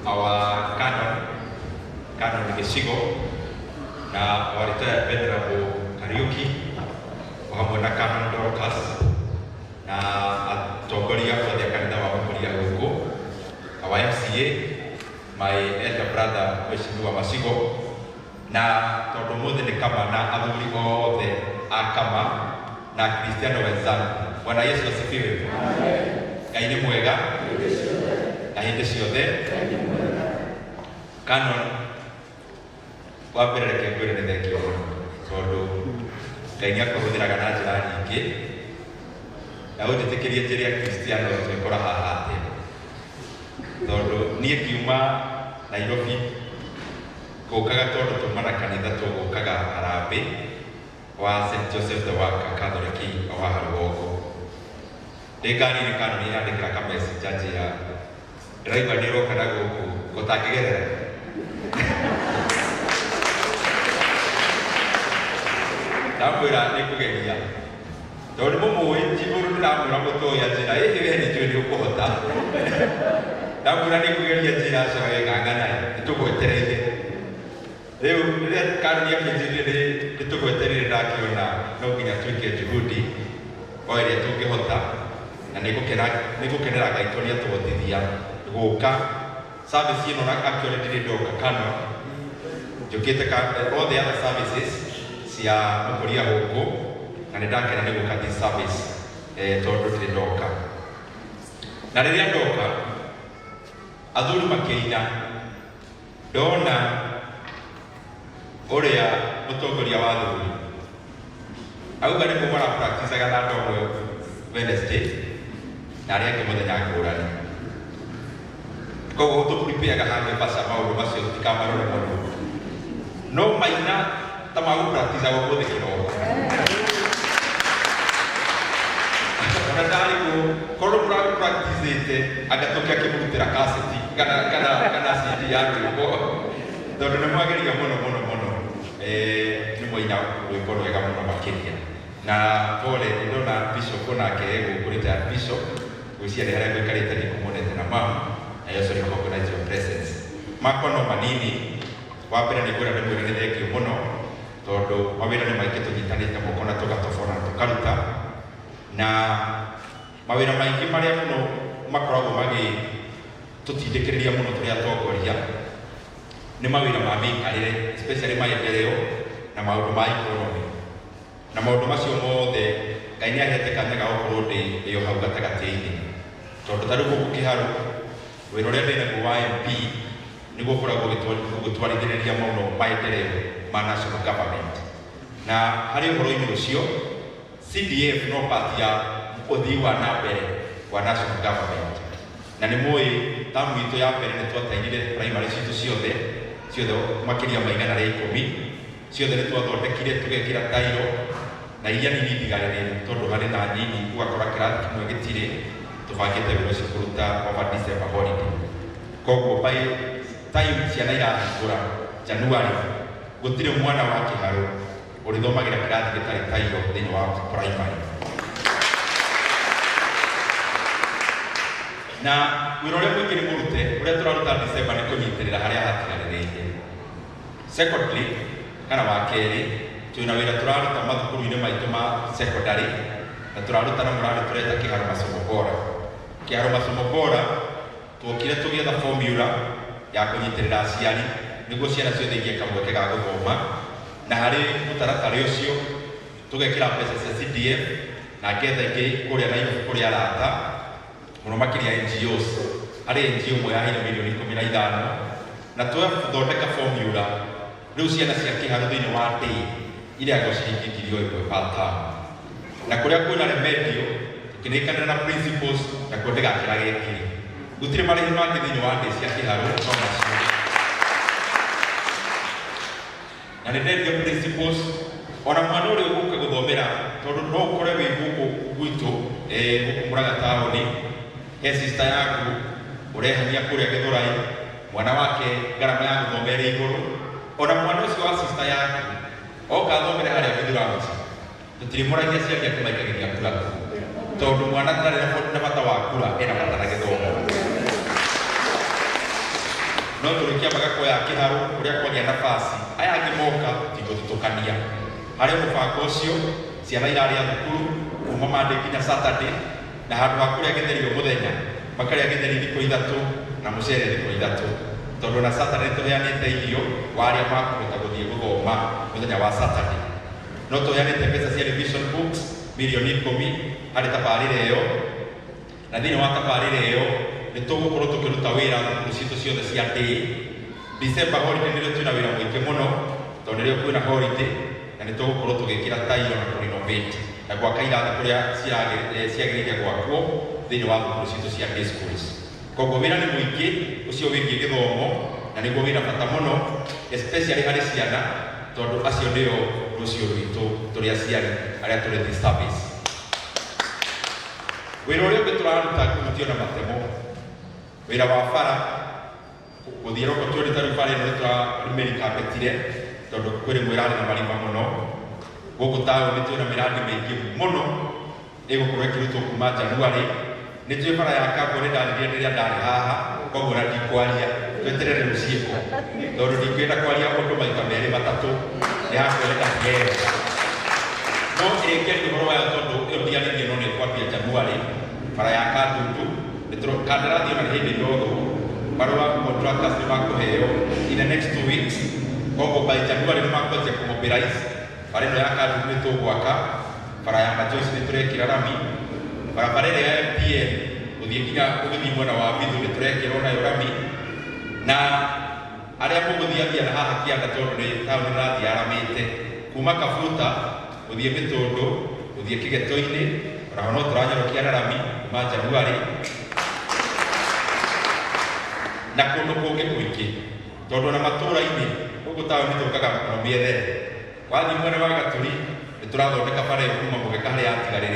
our canon Gesigo, na our retired venerable Kariuki, Wahamona Canon Dorcas, na Togoria for the Canada Wamuria Hugo, our MCA, my elder brother, Weshinua Masigo, na Todomo de Kama, na Abuli all the Akama, na Cristiano wenzangu. Bwana Yesu asifiwe. Ngai ni mwega. Na hindi ciothe. Canon wa mbere reke ngwire nĩ thengio mũno tondũ Ngai nĩ akũhũthĩraga na njĩra nyingĩ na ũnjĩtĩkĩrie njĩra Cristiano twĩkora haha atĩ tondũ niĩ ngiuma Nairobi gũkaga tondũ tũmana kanitha tũgũkaga Harambĩ wa St. Joseph the Worker Catholic wa Harũgongo. Ndĩngari nĩ Canon yandĩkĩra ka message njĩra ndĩraigua nĩũroka na gũkũ gũtangĩgerera. Ndamwĩra nĩkũgeria tondũ mũmũĩ Njigũrũ ndĩramwĩra mũtoya njĩra ĩhĩ we nĩnjũĩ nĩũkũhota. Ndamwĩra nĩkũgeria njĩra coe ng'ang'ana nĩtũgwetereire. Rĩu rĩrĩa Canon akĩnjĩrire nĩtũgwetereire ndakĩona no nginya twĩke juhudi o ĩrĩa tũngĩhota na nĩngũkenera Ngai tondũ nĩatũhotithia gũka service ĩno actually ndirĩ ndoka Canon njũkĩte all the other services cia mũkũria gũkũ na nĩndakena nĩ gũka this service tondũ ndirĩ ndoka. Na rĩrĩa ndoka athuri makĩina ndona ũrĩa mũtongoria wa athuri auga nĩguo mara-practice-aga na andũ amwe Wednesday na arĩa angĩ mũthenya ngũrani. Koguo tũprepare-aga handũ mbaca maũndũ macio tikamarore mũno no maina ta magũ-practice-aga ũmũthĩ kĩroko. Ona ndarĩguo korwo mũragũ-practice-ĩte anga tũke akĩmũrutĩra cassette kana CD ya rwĩmbo tondũ nĩmwageria mũno nĩ mũina rwĩmbo rwega mũno makĩria. Na pole ndona Bishop onake egũkũrĩte Bishop gwĩcia nĩ harĩa gũikarĩte nĩkũmonete na mama na Yesu recognize your presence. Makono manini wa mbere nĩ ngwĩra ndĩmwĩre nĩ thengio mũno tondũ mawĩra nĩ maingĩ tũnyitanĩte moko na tũgatobora na tũkaruta na mawĩra maingĩ marĩa mũno makoragwo tũtindĩkĩrĩria mũno tũrĩ atongoria nĩ mawĩra ma mĩikarĩre especially maendeleo na maũndũ ma economy na maũndũ macio mothe Ngai nĩ ahete kanya ga gũkorwo ndĩ hau gatagatĩ-inĩ tondũ ta rĩu gũkũ Kĩharũ wĩra ũrĩa ndĩ naguo wa MP nĩguo ũkoragwo ũgĩtwarithĩrĩria maũndũ maendeleo ma national government na harĩ ũhoro-inĩ ũcio CDF no part ya ũthii wa na mbere wa national government na nĩ mũĩ tamu itũ ya mbere nĩ twatainire primary citũ ciothe makĩria ma 110 ciothe nĩ twathondekire tũgekĩra tairo na iria nini ndigarĩrĩ tondũ harĩ na nini ũgakora kĩrathi kĩmwe gĩtirĩ tũbangĩte wĩra ũcio kũruta over December holiday. Koguo by time ciana irahingũra January gũtirĩ mwana wa Kĩharũ ũrĩthomagĩra kĩrathi gĩtarĩ tairo thĩinĩ wa primary. Na wĩra ũrĩa mũingĩ nĩ mũrute ũrĩa tũraruta December nĩ kũnyitĩrĩra harĩa hatigarĩrĩire. Secondly kana wa kerĩ twĩna wĩra tũraruta mathukuru-inĩ maitũ ma secondary na tũraruta na mũrarĩ tũreta Kĩharũ Masomo Bora. Kĩharũ Masomo Bora tuokire tũgĩetha formula ya kũnyitĩrĩra aciari nĩguo ciana ciothe igĩe kamweke ga gũthoma na harĩ mũtaratara ũcio tũgekĩra mbeca cia CDF na ngetha ingĩ kũrĩa Nairobi kũrĩa arata mũno makĩria NGOs harĩ NGO ĩmwe yaheire milioni 15 na twathondeka formula rĩu ciana cia Kĩharũ thĩinĩ wa day irĩagwo ciringi 1,000 per term na kũrĩa kwĩna remedio tũkĩnĩkanĩra na principals na kuo ndĩgakĩra gĩkiri gũtirĩ marĩhi mangĩ thĩinĩ wa day cia Kĩharũ no macio na nĩ ndendia principals ona mwana ũrĩa ũgũka gũthomera tondũ no ũkore wĩ gũkũ gwitũ gũkũ Mũrang'a taũni he sister yaku ũrehania kũrĩa Gĩthũrai mwana wake ngarama ya gũthoma ĩrĩ igũrũ ona mwana ũcio wa sister yaku oka athomere harĩa Gĩthũrai tũtirĩ mũragia ciake kũmaikagĩria kura tondũ mwana tarĩ na bata wa kura ena bata na gĩthomo. no turikiambaga kuoya kiharo uria kwagia nafasi aya angi moka tiguthutukania hari mubango ucio ciana iraria thukuru kuma Monday nginya Saturday na handu ha kuria githeri muthenya makaria githeri thikũ ithatu na mucere thikũ ithatu tondu na Saturday tuheanite irio waria makuhota guthie guthoma muthenya wa Saturday no tuheanite mbeca cia revision books milioni 10 hari tabarire iyo na thini wa tabarire iyo ni tugukorwo tukiruta wira thukuru citu ciothe cia day December holiday ni twina wira muingi muno tondu rio kwina holiday na ni tugukorwo tugikira tairo na kurenovate na gwaka irathi kuria ciagiriria gwakwo thini wa thukuru citu cia day schools koguo wira ni muingi ucio wingi githomo na niguo wira bata muno especially hari ciana tondu acio ndio rucio rwitu turi aciari aria turi thi service wira uria turaruta kumutio na matemo wira wa bara guthie roko turi tari bara ino turarimeri kapetire tondu kwiri mwirari na marima muno guku tawo ni twina miradi mingi muno igukorwo ikirutwo kuma January ni twi bara ya Kagore ndariria ndari haha koguo na ndikwaria tweterere ruciiko tondu ndikwenda kwaria undu maita meri matatu ni hakwenda ngero no irekeri uhoro wa tondu ndiaririe no ni kwambia January bara ya Kandutu kandarathi ona hindi ndotho marua contractors ni makuheo in the next 2 weeks koguo by January ni makwambia kumobilize bara ino ya Kandutu ni tugwaka bara ya Majoice ni turekira rami barabara ya MTN uthie nginya ugithi mwena wa Mbithu ni turekira nayo rami na aria muguthiathia na haha kianda tondu ni tauni rathi aramite kuma Kabuta uthie Gitundu uthie Kigetoini ona no turanyorokia na rami kuma January na kundu kungi kuingi tondu na matura-ini guku tauni tukaga muno miethere wathi mwena wa Gaturi ni turathondeka bara kuma Mugeka haria atigarire